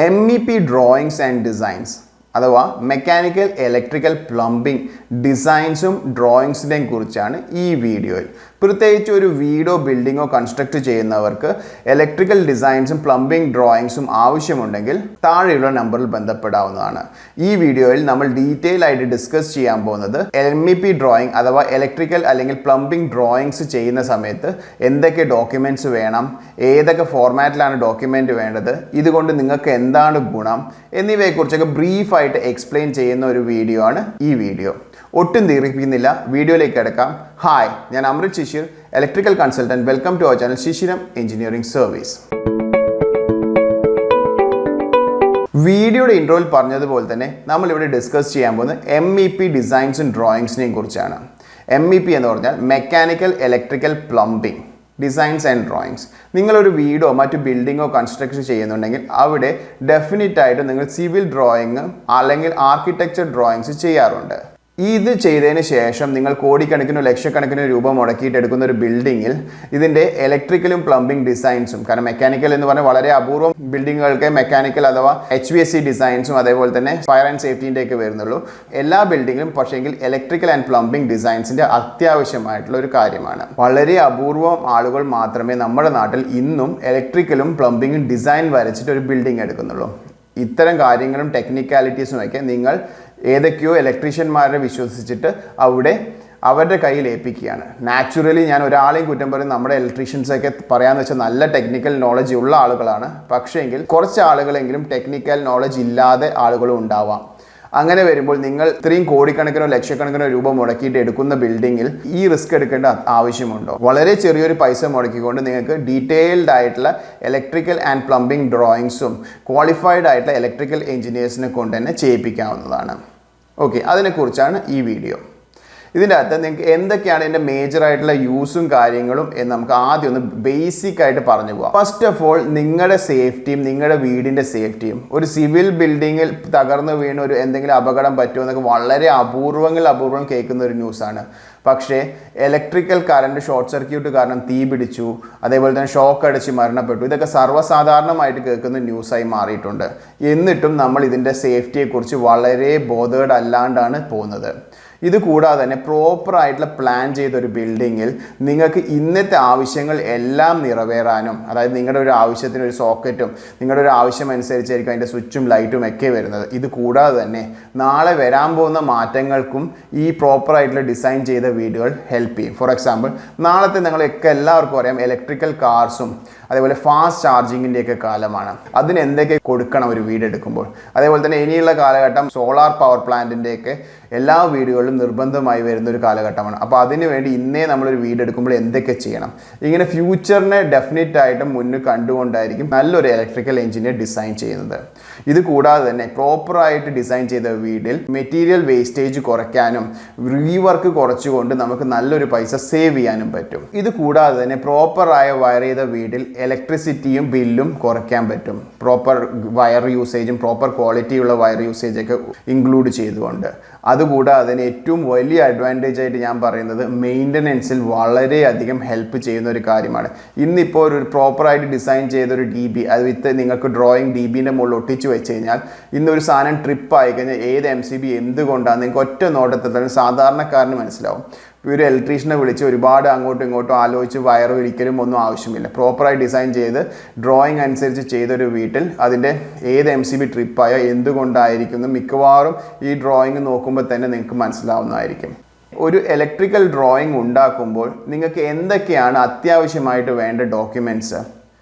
MEP Drawings and Designs അഥവാ mechanical electrical plumbing ഡിസൈൻസും ഡ്രോയിങ്സിനെയും കുറിച്ചാണ് ഈ വീഡിയോയിൽ. പ്രത്യേകിച്ച് ഒരു വീടോ ബിൽഡിങ്ങോ കൺസ്ട്രക്ട് ചെയ്യുന്നവർക്ക് ഇലക്ട്രിക്കൽ ഡിസൈൻസും പ്ലംബിംഗ് ഡ്രോയിങ്സും ആവശ്യമുണ്ടെങ്കിൽ താഴെയുള്ള നമ്പറിൽ ബന്ധപ്പെടാവുന്നതാണ്. ഈ വീഡിയോയിൽ നമ്മൾ ഡീറ്റെയിൽ ആയിട്ട് ഡിസ്കസ് ചെയ്യാൻ പോകുന്നത് MEP ഡ്രോയിങ് അഥവാ ഇലക്ട്രിക്കൽ അല്ലെങ്കിൽ പ്ലംബിംഗ് ഡ്രോയിങ്സ് ചെയ്യുന്ന സമയത്ത് എന്തൊക്കെ ഡോക്യുമെൻറ്റ്സ് വേണം, ഏതൊക്കെ ഫോർമാറ്റിലാണ് ഡോക്യുമെൻ്റ് വേണ്ടത്, ഇതുകൊണ്ട് നിങ്ങൾക്ക് എന്താണ് ഗുണം എന്നിവയെക്കുറിച്ചൊക്കെ ബ്രീഫ് ആയിട്ട് എക്സ്പ്ലെയിൻ ചെയ്യുന്ന ഒരു വീഡിയോ ആണ് ഈ വീഡിയോ. ഒട്ടും ദീർഘിപ്പിക്കുന്നില്ല, വീഡിയോയിലേക്ക് കിടക്കാം. ഹായ്, ഞാൻ Amrit Shishir, electrical consultant. Welcome to our channel Shishiram engineering service. വീഡിയോയുടെ ഇൻട്രോയിൽ പറഞ്ഞതുപോലെ തന്നെ നമ്മളിവിടെ ഡിസ്കസ് ചെയ്യാൻ പോകുന്നത് MEP ഡിസൈൻസും ഡ്രോയിങ്സിനെയും കുറിച്ചാണ്. MEP എന്ന് പറഞ്ഞാൽ mechanical electrical plumbing designs and drawings. നിങ്ങളൊരു വീടോ മറ്റു ബിൽഡിങ്ങോ കൺസ്ട്രക്ഷൻ ചെയ്യുന്നുണ്ടെങ്കിൽ അവിടെ ഡെഫിനറ്റായിട്ട് നിങ്ങൾ സിവിൽ ഡ്രോയിങ് അല്ലെങ്കിൽ ആർക്കിടെക്ചർ ഡ്രോയിങ്സ് ചെയ്യാറുണ്ട്. ഇത് ചെയ്തതിന് ശേഷം നിങ്ങൾ കോടിക്കണക്കിനോ ലക്ഷക്കണക്കിനോ രൂപ മുടക്കിയിട്ട് എടുക്കുന്ന ഒരു ബിൽഡിങ്ങിൽ ഇതിൻ്റെ ഇലക്ട്രിക്കലും പ്ലംബിംഗ് ഡിസൈൻസും, കാരണം മെക്കാനിക്കൽ എന്ന് പറഞ്ഞാൽ വളരെ അപൂർവം ബിൽഡിങ്ങുകൾക്ക് മെക്കാനിക്കൽ അഥവാ HVAC ഡിസൈൻസും അതേപോലെ തന്നെ ഫയർ ആൻഡ് സേഫ്റ്റീൻ്റെ ഒക്കെ വരുന്നുള്ളൂ. എല്ലാ ബിൽഡിങ്ങിലും പക്ഷേങ്കിൽ ഇലക്ട്രിക്കൽ ആൻഡ് പ്ലംബിംഗ് ഡിസൈൻസിൻ്റെ അത്യാവശ്യമായിട്ടുള്ള ഒരു കാര്യമാണ്. വളരെ അപൂർവം ആളുകൾ മാത്രമേ നമ്മുടെ നാട്ടിൽ ഇന്നും ഇലക്ട്രിക്കലും പ്ലംബിങ്ങും ഡിസൈൻ വരച്ചിട്ട് ഒരു ബിൽഡിംഗ് എടുക്കുന്നുള്ളൂ. ഇത്തരം കാര്യങ്ങളും ടെക്നിക്കാലിറ്റീസുമൊക്കെ നിങ്ങൾ ഏതൊക്കെയോ ഇലക്ട്രീഷ്യന്മാരെ വിശ്വസിച്ചിട്ട് അവരുടെ കയ്യിൽ ഏൽപ്പിക്കുകയാണ്. നാച്ചുറലി ഞാൻ ഒരാളെയും കുറ്റം പറയും, നമ്മുടെ ഇലക്ട്രീഷ്യൻസൊക്കെ പറയാമെന്ന് വെച്ചാൽ നല്ല ടെക്നിക്കൽ നോളജ് ഉള്ള ആളുകളാണ്. പക്ഷേങ്കിൽ കുറച്ച് ആളുകളെങ്കിലും ടെക്നിക്കൽ നോളജ് ഇല്ലാതെ ആളുകളും ഉണ്ടാവാം. അങ്ങനെ വരുമ്പോൾ നിങ്ങൾ ഇത്രയും കോടിക്കണക്കിനോ ലക്ഷക്കണക്കിനോ രൂപ മുടക്കിയിട്ട് എടുക്കുന്ന ബിൽഡിങ്ങിൽ ഈ റിസ്ക് എടുക്കേണ്ട ആവശ്യമുണ്ടോ? വളരെ ചെറിയൊരു പൈസ മുടക്കിക്കൊണ്ട് നിങ്ങൾക്ക് ഡീറ്റെയിൽഡ് ആയിട്ടുള്ള ഇലക്ട്രിക്കൽ ആൻഡ് പ്ലംബിംഗ് ഡ്രോയിങ്സും ക്വാളിഫൈഡ് ആയിട്ടുള്ള ഇലക്ട്രിക്കൽ എഞ്ചിനീയേഴ്സിനെ കൊണ്ട് തന്നെ ചെയ്യിപ്പിക്കാവുന്നതാണ്. ഓക്കെ, അതിനെക്കുറിച്ചാണ് ഈ വീഡിയോ. ഇതിൻ്റെ അകത്ത് നിങ്ങൾക്ക് എന്തൊക്കെയാണ് ഇതിൻ്റെ മേജറായിട്ടുള്ള യൂസും കാര്യങ്ങളും എന്ന് നമുക്ക് ആദ്യം ഒന്ന് ബേസിക് ആയിട്ട് പറഞ്ഞു പോകാം. ഫസ്റ്റ് ഓഫ് ഓൾ, നിങ്ങളുടെ സേഫ്റ്റിയും നിങ്ങളുടെ വീടിൻ്റെ സേഫ്റ്റിയും, ഒരു സിവിൽ ബിൽഡിങ്ങിൽ തകർന്നു വീണ് ഒരു എന്തെങ്കിലും അപകടം പറ്റുമോ എന്നൊക്കെ വളരെ അപൂർവം കേൾക്കുന്ന ഒരു ന്യൂസാണ്. പക്ഷേ ഇലക്ട്രിക്കൽ കറണ്ട് ഷോർട്ട് സർക്യൂട്ട് കാരണം തീ പിടിച്ചു, അതേപോലെ തന്നെ ഷോക്ക് അടിച്ച് മരണപ്പെട്ടു, ഇതൊക്കെ സർവ്വസാധാരണമായിട്ട് കേൾക്കുന്ന ന്യൂസായി മാറിയിട്ടുണ്ട്. എന്നിട്ടും നമ്മൾ ഇതിൻ്റെ സേഫ്റ്റിയെക്കുറിച്ച് വളരെ ബോധേഡ് അല്ലാണ്ടാണ് പോകുന്നത്. ഇത് കൂടാതെ തന്നെ പ്രോപ്പറായിട്ടുള്ള പ്ലാൻ ചെയ്തൊരു ബിൽഡിങ്ങിൽ നിങ്ങൾക്ക് ഇന്നത്തെ ആവശ്യങ്ങൾ എല്ലാം നിറവേറാനും, അതായത് നിങ്ങളുടെ ഒരു ആവശ്യത്തിന് ഒരു സോക്കറ്റും നിങ്ങളുടെ ഒരു ആവശ്യം അനുസരിച്ചായിരിക്കും അതിൻ്റെ സ്വിച്ചും ലൈറ്റും ഒക്കെ വരുന്നത്. ഇത് കൂടാതെ തന്നെ നാളെ വരാൻ പോകുന്ന മാറ്റങ്ങൾക്കും ഈ പ്രോപ്പറായിട്ടുള്ള ഡിസൈൻ ചെയ്ത വീടുകൾ ഹെൽപ്പ് ചെയ്യും. ഫോർ എക്സാമ്പിൾ, നാളത്തെ നിങ്ങളൊക്കെ എല്ലാവർക്കും അറിയാം ഇലക്ട്രിക്കൽ കാർസും അതേപോലെ ഫാസ്റ്റ് ചാർജിങ്ങിൻ്റെയൊക്കെ കാലമാണ്. അതിന് എന്തൊക്കെ കൊടുക്കണം ഒരു വീട് എടുക്കുമ്പോൾ. അതേപോലെ തന്നെ ഇനിയുള്ള കാലഘട്ടം സോളാർ പവർ പ്ലാന്റിൻ്റെയൊക്കെ എല്ലാ വീടുകളിലും നിർബന്ധമായി വരുന്ന ഒരു കാലഘട്ടമാണ്. അപ്പോൾ അതിന് വേണ്ടി ഇന്നേ നമ്മളൊരു വീട് എടുക്കുമ്പോൾ എന്തൊക്കെ ചെയ്യണം, ഇങ്ങനെ ഫ്യൂച്ചറിനെ ഡെഫിനറ്റായിട്ടും മുന്നിൽ കണ്ടുകൊണ്ടായിരിക്കും നല്ലൊരു ഇലക്ട്രിക്കൽ എഞ്ചിനീയർ ഡിസൈൻ ചെയ്യുന്നത്. ഇത് കൂടാതെ തന്നെ പ്രോപ്പറായിട്ട് ഡിസൈൻ ചെയ്ത വീടിൽ മെറ്റീരിയൽ വേസ്റ്റേജ് കുറയ്ക്കാനും റീവർക്ക് കുറച്ചുകൊണ്ട് നമുക്ക് നല്ലൊരു പൈസ സേവ് ചെയ്യാനും പറ്റും. ഇത് കൂടാതെ തന്നെ പ്രോപ്പറായ വയർ ചെയ്ത വീടിൽ ഇലക്ട്രിസിറ്റിയും ബില്ലും കുറയ്ക്കാൻ പറ്റും. പ്രോപ്പർ വയർ യൂസേജും പ്രോപ്പർ ക്വാളിറ്റിയുള്ള വയർ യൂസേജൊക്കെ ഇൻക്ലൂഡ് ചെയ്തുകൊണ്ട്. അതുകൂടാതെ തന്നെ ഏറ്റവും വലിയ അഡ്വാൻറ്റേജ് ആയിട്ട് ഞാൻ പറയുന്നത് മെയിൻ്റനൻസിൽ വളരെയധികം ഹെൽപ്പ് ചെയ്യുന്ന ഒരു കാര്യമാണ്. ഇന്നിപ്പോൾ ഒരു പ്രോപ്പറായിട്ട് ഡിസൈൻ ചെയ്തൊരു DB, അത് വിത്ത് നിങ്ങൾക്ക് ഡ്രോയിങ് DBൻ്റെ മുകളിൽ ഒട്ടിച്ച് വെച്ച് കഴിഞ്ഞാൽ ഇന്നൊരു സാധനം ട്രിപ്പ് ആയി കഴിഞ്ഞാൽ ഏത് MCB എന്തുകൊണ്ടാണ് നിങ്ങൾക്ക് ഒറ്റ നോട്ടത്തിൽ തന്നെ സാധാരണക്കാരന് മനസ്സിലാവും. ഒരു ഇലക്ട്രീഷ്യനെ വിളിച്ച് ഒരുപാട് അങ്ങോട്ടും ഇങ്ങോട്ടും ആലോചിച്ച് വയർ ഒരിക്കലും ഒന്നും ആവശ്യമില്ല. പ്രോപ്പറായി ഡിസൈൻ ചെയ്ത് ഡ്രോയിങ് അനുസരിച്ച് ചെയ്തൊരു വീട്ടിൽ അതിൻ്റെ ഏത് MCB ട്രിപ്പായോ എന്തുകൊണ്ടായിരിക്കുന്നു മിക്കവാറും ഈ ഡ്രോയിങ് നോക്കുമ്പോൾ തന്നെ നിങ്ങൾക്ക് മനസ്സിലാവുന്നതായിരിക്കും. ഒരു ഇലക്ട്രിക്കൽ ഡ്രോയിങ് ഉണ്ടാക്കുമ്പോൾ നിങ്ങൾക്ക് എന്തൊക്കെയാണ് അത്യാവശ്യമായിട്ട് വേണ്ട ഡോക്യുമെൻറ്റ്സ്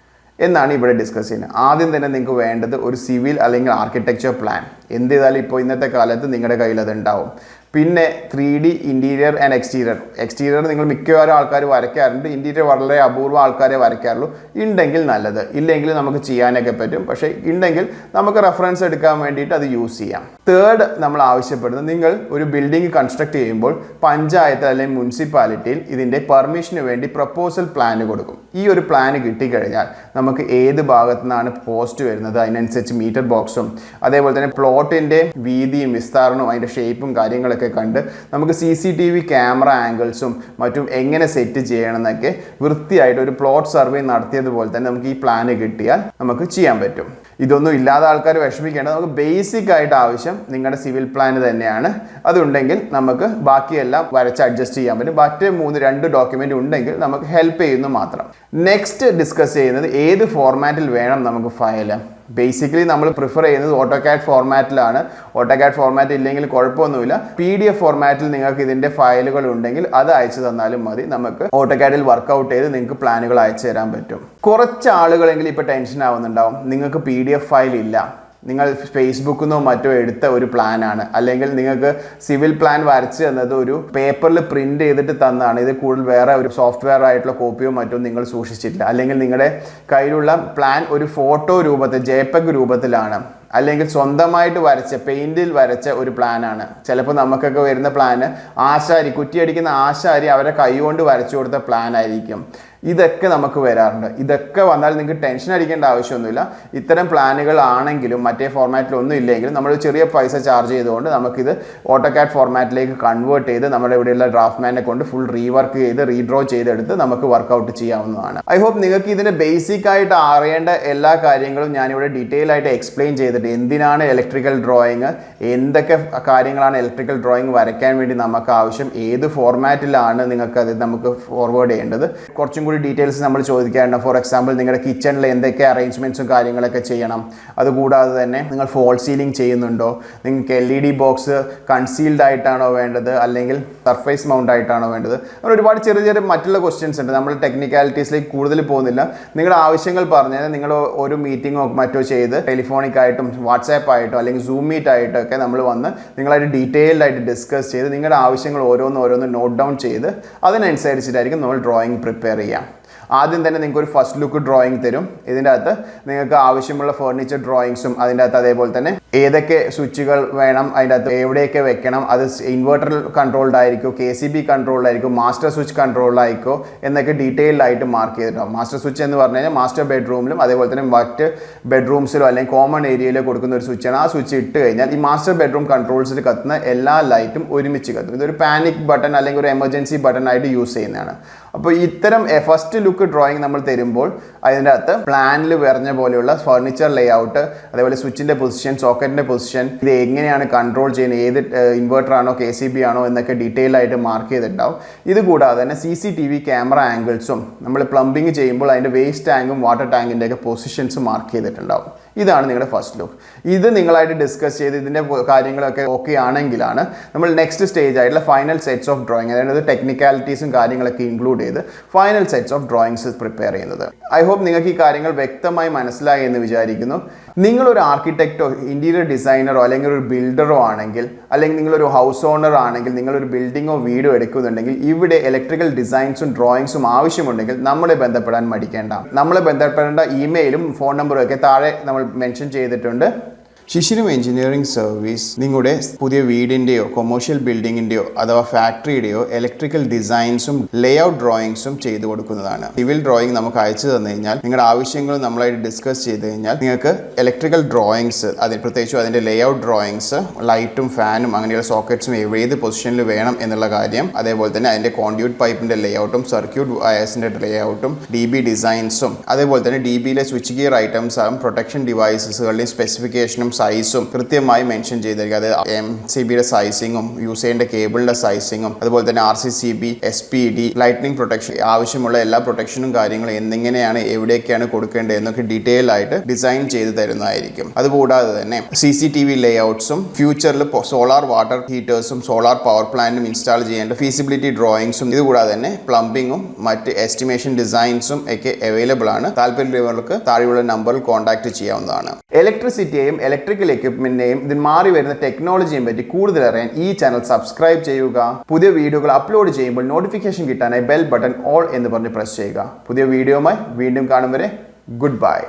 എന്നാണ് ഇവിടെ ഡിസ്കസ് ചെയ്യുന്നത്. ആദ്യം തന്നെ നിങ്ങൾക്ക് വേണ്ടത് ഒരു സിവിൽ അല്ലെങ്കിൽ ആർക്കിടെക്ചർ പ്ലാൻ. എന്ത് ചെയ്താലും ഇപ്പോൾ ഇന്നത്തെ കാലത്ത് നിങ്ങളുടെ കയ്യിൽ അതുണ്ടാവും. പിന്നെ 3D ഇൻറ്റീരിയർ ആൻഡ് എക്സ്റ്റീരിയർ നിങ്ങൾ മിക്കവാറും ആൾക്കാർ വരയ്ക്കാറുണ്ട്. ഇൻറ്റീരിയർ വളരെ അപൂർവം ആൾക്കാരെ വരയ്ക്കാറുള്ളൂ. ഉണ്ടെങ്കിൽ നല്ലത്, ഇല്ലെങ്കിൽ നമുക്ക് ചെയ്യാനൊക്കെ പറ്റും. പക്ഷേ ഉണ്ടെങ്കിൽ നമുക്ക് റെഫറൻസ് എടുക്കാൻ വേണ്ടിയിട്ട് അത് യൂസ് ചെയ്യാം. തേർഡ്, നമ്മൾ ആവശ്യപ്പെടുന്നത് നിങ്ങൾ ഒരു ബിൽഡിംഗ് കൺസ്ട്രക്ട് ചെയ്യുമ്പോൾ പഞ്ചായത്ത് അല്ലെങ്കിൽ മുനിസിപ്പാലിറ്റിയിൽ ഇതിൻ്റെ പെർമിഷന് വേണ്ടി പ്രപ്പോസൽ പ്ലാൻ കൊടുക്കും. ഈ ഒരു പ്ലാൻ കിട്ടിക്കഴിഞ്ഞാൽ നമുക്ക് ഏത് ഭാഗത്തു നിന്നാണ് പോസ്റ്റ് വരുന്നത് അതിനനുസരിച്ച് മീറ്റർ ബോക്സും അതേപോലെ തന്നെ പ്ലോട്ടിൻ്റെ വീതിയും വിസ്താരണവും അതിൻ്റെ ഷേപ്പും കാര്യങ്ങളൊക്കെ കാര്യങ്ങളൊക്കെ കണ്ട് നമുക്ക് CCTV ക്യാമറ ആംഗിൾസും മറ്റും എങ്ങനെ സെറ്റ് ചെയ്യണമെന്നൊക്കെ വൃത്തിയായിട്ട് ഒരു പ്ലോട്ട് സർവേ നടത്തിയതുപോലെ തന്നെ നമുക്ക് ഈ പ്ലാന് കിട്ടിയാൽ നമുക്ക് ചെയ്യാൻ പറ്റും. ഇതൊന്നും ഇല്ലാതെ ആൾക്കാർ വിഷമിക്കേണ്ട, നമുക്ക് ബേസിക് ആയിട്ട് ആവശ്യം നിങ്ങളുടെ സിവിൽ പ്ലാൻ തന്നെയാണ്. അതുണ്ടെങ്കിൽ നമുക്ക് ബാക്കിയെല്ലാം വരച്ച് അഡ്ജസ്റ്റ് ചെയ്യാൻ പറ്റും. മറ്റ് 2 ഡോക്യുമെന്റ് ഉണ്ടെങ്കിൽ നമുക്ക് ഹെൽപ്പ് ചെയ്യുന്നു മാത്രം. നെക്സ്റ്റ് ഡിസ്കസ് ചെയ്യുന്നത് ഏത് ഫോർമാറ്റിൽ വേണം നമുക്ക് ഫയൽ. ബേസിക്കലി നമ്മൾ പ്രിഫർ ചെയ്യുന്നത് ഓട്ടോകാഡ് ഫോർമാറ്റിലാണ്. ഓട്ടോകാഡ് ഫോർമാറ്റ് ഇല്ലെങ്കിൽ കുഴപ്പമൊന്നുമില്ല. PDF ഫോർമാറ്റിൽ നിങ്ങൾക്ക് ഇതിൻ്റെ ഫയലുകൾ ഉണ്ടെങ്കിൽ അത് അയച്ചു തന്നാലും മതി. നമുക്ക് ഓട്ടോകാഡിൽ വർക്കൗട്ട് ചെയ്ത് നിങ്ങൾക്ക് പ്ലാനുകൾ അയച്ചു തരാൻ പറ്റും. കുറച്ച് ആളുകളെങ്കിലും ഇപ്പോൾ ടെൻഷൻ ആവുന്നുണ്ടാവും, നിങ്ങൾക്ക് PDF ഫയൽ ഇല്ല, നിങ്ങൾ ഫേസ്ബുക്കിൽ നിന്നോ മറ്റോ എടുത്ത ഒരു പ്ലാനാണ്, അല്ലെങ്കിൽ നിങ്ങൾക്ക് സിവിൽ പ്ലാൻ വരച്ച് തന്നത് ഒരു പേപ്പറിൽ പ്രിന്റ് ചെയ്തിട്ട് തന്നാണ്, ഇത് കൂടുതൽ വേറെ ഒരു സോഫ്റ്റ്വെയർ ആയിട്ടുള്ള കോപ്പിയോ മറ്റോ നിങ്ങൾ സൂക്ഷിച്ചിട്ടില്ല, അല്ലെങ്കിൽ നിങ്ങളുടെ കയ്യിലുള്ള പ്ലാൻ ഒരു ഫോട്ടോ രൂപത്തിൽ JPEG രൂപത്തിലാണ്, അല്ലെങ്കിൽ സ്വന്തമായിട്ട് വരച്ച പെയിന്റിൽ വരച്ച ഒരു പ്ലാനാണ്. ചിലപ്പോൾ നമുക്കൊക്കെ വരുന്ന പ്ലാന് ആശാരി, കുറ്റിയടിക്കുന്ന ആശാരി അവരെ കൈകൊണ്ട് വരച്ചു കൊടുത്ത പ്ലാൻ ആയിരിക്കും. ഇതൊക്കെ നമുക്ക് വരാറുണ്ട്. ഇതൊക്കെ വന്നാൽ നിങ്ങൾക്ക് ടെൻഷൻ അടിക്കേണ്ട ആവശ്യമൊന്നുമില്ല. ഇത്തരം പ്ലാനുകൾ ആണെങ്കിലും മറ്റേ ഫോർമാറ്റിലൊന്നും ഇല്ലെങ്കിലും നമ്മൾ ചെറിയ പൈസ ചാർജ് ചെയ്തുകൊണ്ട് നമുക്കിത് ഓട്ടോകാഡ് ഫോർമാറ്റിലേക്ക് കൺവേർട്ട് ചെയ്ത് നമ്മുടെ ഇവിടെയുള്ള ഡ്രാഫ്റ്റ്മാനെ കൊണ്ട് ഫുൾ റീവർക്ക് ചെയ്ത് റീഡ്രോ ചെയ്തെടുത്ത് നമുക്ക് വർക്കൗട്ട് ചെയ്യാവുന്നതാണ്. ഐ ഹോപ്പ് നിങ്ങൾക്ക് ഇതിൻ്റെ ബേസിക് ആയിട്ട് അറിയേണ്ട എല്ലാ കാര്യങ്ങളും ഞാനിവിടെ ഡീറ്റെയിൽ ആയിട്ട് എക്സ്പ്ലെയിൻ ചെയ്തിട്ട് എന്തിനാണ് ഇലക്ട്രിക്കൽ ഡ്രോയിങ്, എന്തൊക്കെ കാര്യങ്ങളാണ് ഇലക്ട്രിക്കൽ ഡ്രോയിങ് വരയ്ക്കാൻ വേണ്ടി നമുക്ക് ആവശ്യം, ഏത് ഫോർമാറ്റിലാണ് നിങ്ങൾക്കത് നമുക്ക് ഫോർവേഡ് ചെയ്യേണ്ടത്, കുറച്ചും കൂടി ഡീറ്റെയിൽസ് നമ്മൾ ചോദിക്കാറുണ്ട്. ഫോർ എക്സാമ്പിൾ നിങ്ങളുടെ കിച്ചണിൽ എന്തൊക്കെ അറേഞ്ച്മെൻറ്റ്സും കാര്യങ്ങളൊക്കെ ചെയ്യണം, അതുകൂടാതെ തന്നെ നിങ്ങൾ ഫോൾ സീലിംഗ് ചെയ്യുന്നുണ്ടോ, നിങ്ങൾക്ക് LED ബോക്സ് കൺസീൽഡ് ആയിട്ടാണോ വേണ്ടത് അല്ലെങ്കിൽ സർഫേസ് മൗണ്ട് ആയിട്ടാണോ വേണ്ടത്, അങ്ങനെ ഒരുപാട് ചെറിയ ചെറിയ മറ്റുള്ള ക്വസ്റ്റ്യൻസ് ഉണ്ട്. നമ്മൾ ടെക്നിക്കാലിറ്റീസിലേക്ക് കൂടുതൽ പോകുന്നില്ല. നിങ്ങളുടെ ആവശ്യങ്ങൾ പറഞ്ഞാൽ നിങ്ങൾ ഒരു മീറ്റിങ്ങോ മറ്റോ ചെയ്ത് ടെലിഫോണിക് ആയിട്ടും വാട്സാപ്പ് ആയിട്ടോ അല്ലെങ്കിൽ സൂം മീറ്റ് ആയിട്ടോ ഒക്കെ നമ്മൾ വന്ന് നിങ്ങളായിട്ട് ഡീറ്റെയിൽഡ് ആയിട്ട് ഡിസ്കസ് ചെയ്ത് നിങ്ങളുടെ ആവശ്യങ്ങൾ ഓരോന്ന് നോട്ട് ഡൗൺ ചെയ്ത് അതിനനുസരിച്ചിട്ടായിരിക്കും നമ്മൾ ഡ്രോയിങ് പ്രിപ്പയർ ചെയ്യുക. ആദ്യം തന്നെ നിങ്ങൾക്ക് ഒരു ഫസ്റ്റ് ലുക്ക് ഡ്രോയിങ് തരും. ഇതിൻ്റെ അകത്ത് നിങ്ങൾക്ക് ആവശ്യമുള്ള ഫർണിച്ചർ ഡ്രോയിങ്സും അതിൻ്റെ അകത്ത് അതേപോലെ തന്നെ ഏതൊക്കെ സ്വിച്ചുകൾ വേണം, അതിൻ്റെ അകത്ത് എവിടെയൊക്കെ വെക്കണം, അത് ഇൻവെർട്ടർ കൺട്രോൾഡ് ആയിരിക്കും, KCB കൺട്രോൾഡ് ആയിരിക്കും, മാസ്റ്റർ സ്വിച്ച് കൺട്രോൾഡ് ആയിക്കോ എന്നൊക്കെ ഡീറ്റെയിൽഡ് ആയിട്ട് മാർക്ക് ചെയ്തിട്ടുണ്ടാവും. മാസ്റ്റർ സ്വിച്ച് എന്ന് പറഞ്ഞു കഴിഞ്ഞാൽ മാസ്റ്റർ ബെഡ്റൂമിലും അതേപോലെ തന്നെ മറ്റ് ബെഡ്റൂംസിലോ അല്ലെങ്കിൽ കോമൺ ഏരിയയിലോ കൊടുക്കുന്ന ഒരു സ്വിച്ചാണ്. ആ സ്വിച്ച് ഇട്ട് കഴിഞ്ഞാൽ ഈ മാസ്റ്റർ ബെഡ്റൂം കൺട്രോൾസിൽ കത്തുന്ന എല്ലാ ലൈറ്റും ഒരുമിച്ച് കത്തും. ഇതൊരു പാനിക് ബട്ടൺ അല്ലെങ്കിൽ ഒരു എമർജൻസി ബട്ടൺ ആയിട്ട് യൂസ് ചെയ്യുന്നതാണ്. അപ്പോൾ ഇത്തരം ഫസ്റ്റ് ലുക്ക് ഡ്രോയിങ് നമ്മൾ തരുമ്പോൾ അതിൻ്റെ അകത്ത് പ്ലാനിൽ പറഞ്ഞ പോലെയുള്ള ഫർണിച്ചർ ലേഔട്ട്, അതേപോലെ സ്വിച്ചിൻ്റെ പൊസിഷൻ, സോക്കറ്റിൻ്റെ പൊസിഷൻ, ഇത് എങ്ങനെയാണ് കൺട്രോൾ ചെയ്യുന്നത്, ഏത് ഇൻവെർട്ടർ ആണോ KCB ആണോ എന്നൊക്കെ ഡീറ്റെയിൽ ആയിട്ട് മാർക്ക് ചെയ്തിട്ടുണ്ടാവും. ഇത് കൂടാതെ തന്നെ CCTV ക്യാമറ ആംഗിൾസും നമ്മൾ പ്ലംബിങ് ചെയ്യുമ്പോൾ അതിൻ്റെ വേസ്റ്റ് ടാങ്കും വാട്ടർ ടാങ്കിൻ്റെ ഒക്കെ പൊസിഷൻസ് മാർക്ക് ചെയ്തിട്ടുണ്ടാവും. ഇതാണ് നിങ്ങളുടെ ഫസ്റ്റ് ലുക്ക്. ഇത് നിങ്ങളായിട്ട് ഡിസ്കസ് ചെയ്ത് ഇതിൻ്റെ കാര്യങ്ങളൊക്കെ ഓക്കെ ആണെങ്കിലാണ് നമ്മൾ നെക്സ്റ്റ് സ്റ്റേജ് ആയിട്ടുള്ള ഫൈനൽ സെറ്റ്സ് ഓഫ് ഡ്രോയിങ്, അതായത് ടെക്നിക്കാലിറ്റീസും കാര്യങ്ങളൊക്കെ ഇൻക്ലൂഡ് ചെയ്ത് final sets of drawings prepare ചെയ്യുന്നത്. ഐ ഹോപ്പ് നിങ്ങൾക്ക് ഈ കാര്യങ്ങൾ വ്യക്തമായി മനസ്സിലായി എന്ന് വിചാരിക്കുന്നു. നിങ്ങളൊരു ആർക്കിടെക്റ്റോ ഇൻറ്റീരിയർ ഡിസൈനറോ അല്ലെങ്കിൽ ഒരു ബിൽഡറോ ആണെങ്കിൽ, അല്ലെങ്കിൽ നിങ്ങളൊരു ഹൗസ് ഓണർ ആണെങ്കിൽ, നിങ്ങളൊരു ബിൽഡിങ്ങോ വീടോ എടുക്കുന്നുണ്ടെങ്കിൽ ഇവിടെ ഇലക്ട്രിക്കൽ ഡിസൈൻസും ഡ്രോയിങ്സും ആവശ്യമുണ്ടെങ്കിൽ നമ്മളെ ബന്ധപ്പെടാൻ മടിക്കേണ്ട. നമ്മളെ ബന്ധപ്പെടേണ്ട ഇമെയിലും ഫോൺ നമ്പറും ഒക്കെ താഴെ നമ്മൾ മെൻഷൻ ചെയ്തിട്ടുണ്ട്. ഷിഷിരം എഞ്ചിനീയറിംഗ് സർവീസ് നിങ്ങളുടെ പുതിയ വീടിൻ്റെയോ കൊമേഴ്ഷ്യൽ ബിൽഡിങ്ങിൻ്റെയോ അഥവാ ഫാക്ടറിയുടെയോ ഇലക്ട്രിക്കൽ ഡിസൈൻസും ലേഔട്ട് ഡ്രോയിങ്സും ചെയ്തു കൊടുക്കുന്നതാണ്. സിവിൽ ഡ്രോയിങ് നമുക്ക് അയച്ചു തന്നു കഴിഞ്ഞാൽ നിങ്ങളുടെ ആവശ്യങ്ങളും നമ്മളായിട്ട് ഡിസ്കസ് ചെയ്ത് കഴിഞ്ഞാൽ നിങ്ങൾക്ക് ഇലക്ട്രിക്കൽ ഡ്രോയിങ്സ്, പ്രത്യേകിച്ചും അതിൻ്റെ ലേഔട്ട് ഡ്രോയിങ്സ്, ലൈറ്റും ഫാനും അങ്ങനെയുള്ള സോക്കറ്റ്സും ഏത് പൊസിഷനിൽ വേണം എന്നുള്ള കാര്യം, അതേപോലെ തന്നെ അതിൻ്റെ കോൺഡ്യൂട്ട് പൈപ്പിൻ്റെ ലേഔട്ടും സർക്യൂട്ട് വയേഴ്സിൻ്റെ ലേഔട്ടും DB ഡിസൈൻസും, അതേപോലെ തന്നെ DBയിലെ സ്വിച്ച് ഗിയർ ഐറ്റംസും പ്രൊട്ടക്ഷൻ ഡിവൈസസുകളുടെയും സ്പെസിഫിക്കേഷനും സൈസും കൃത്യമായി മെൻഷൻ ചെയ്തിരിക്കുക. അതായത് MCBയുടെ സൈസിങ്ങും യൂസ് ചെയ്യേണ്ട കേബിളിൻ്റെ സൈസിങ്ങും അതുപോലെ തന്നെ RCCB, SPD, ലൈറ്റ്നിങ് പ്രൊട്ടക്ഷൻ, ആവശ്യമുള്ള എല്ലാ പ്രൊട്ടക്ഷനും കാര്യങ്ങളും എന്നെങ്ങനെയാണ് എവിടെയൊക്കെയാണ് കൊടുക്കേണ്ടത് എന്നൊക്കെ ഡീറ്റെയിൽ ആയിട്ട് ഡിസൈൻ ചെയ്ത് തരുന്നതായിരിക്കും. അതുകൂടാതെ തന്നെ CCTV ലേഔട്ട്സും ഫ്യൂച്ചറിൽ സോളാർ വാട്ടർ ഹീറ്റേഴ്സും സോളാർ പവർ പ്ലാന്റും ഇൻസ്റ്റാൾ ചെയ്യേണ്ട ഫീസിബിലിറ്റി ഡ്രോയിങ്സും, ഇതുകൂടാതെ തന്നെ പ്ലംബിങ്ങും മറ്റ് എസ്റ്റിമേഷൻ ഡിസൈൻസും ഒക്കെ അവൈലബിൾ ആണ്. താല്പര്യമുള്ളവർക്ക് താഴെയുള്ള നമ്പറിൽ കോൺടാക്ട് ചെയ്യാവുന്നതാണ്. ഇലക്ട്രിസിറ്റിയെയും ഇലക്ട്രിക്കൽ എക്യുപ്മെന്റിനെയും ഇതിൽ മാറി വരുന്ന ടെക്നോളജിയെ പറ്റി കൂടുതൽ അറിയാൻ ഈ ചാനൽ സബ്സ്ക്രൈബ് ചെയ്യുക. പുതിയ വീഡിയോകൾ അപ്ലോഡ് ചെയ്യുമ്പോൾ നോട്ടിഫിക്കേഷൻ കിട്ടാനായി ബെൽ ബട്ടൺ ഓൾ എന്ന് പറഞ്ഞ് പ്രസ് ചെയ്യുക. പുതിയ വീഡിയോയുമായി വീണ്ടും കാണും വരെ ഗുഡ് ബൈ.